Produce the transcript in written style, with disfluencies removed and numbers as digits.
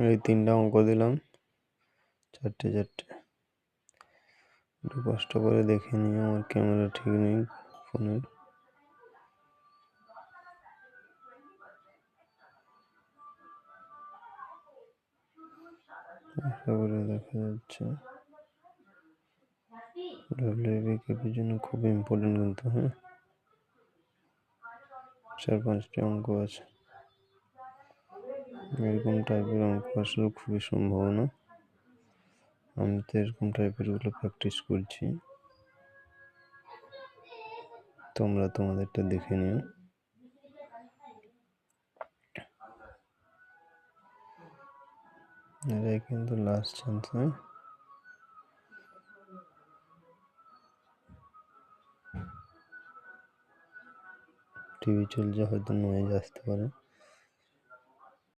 এই 3টা অঙ্ক দিলাম, 4টে 4টে। একটু কষ্ট করে দেখে নিও, আমার ক্যামেরা ঠিক নেই ফোনের। আশা করে দেখা যাচ্ছে। WBKP জন্য খুব ইম্পর্টেন্ট কিন্তু, হ্যাঁ 4-5টি অঙ্ক আছে। এরকম টাইপের অঙ্ক আসলে খুবই সম্ভাবনা। আমি তো এরকম টাইপের গুলো প্র্যাকটিস করছি, তোমরা তোমাদেরটা দেখে নিও। এটাই কিন্তু লাস্ট চান্স, হ্যাঁ টিভি চলছে, হয়তো নয়েজ আসতে পারে।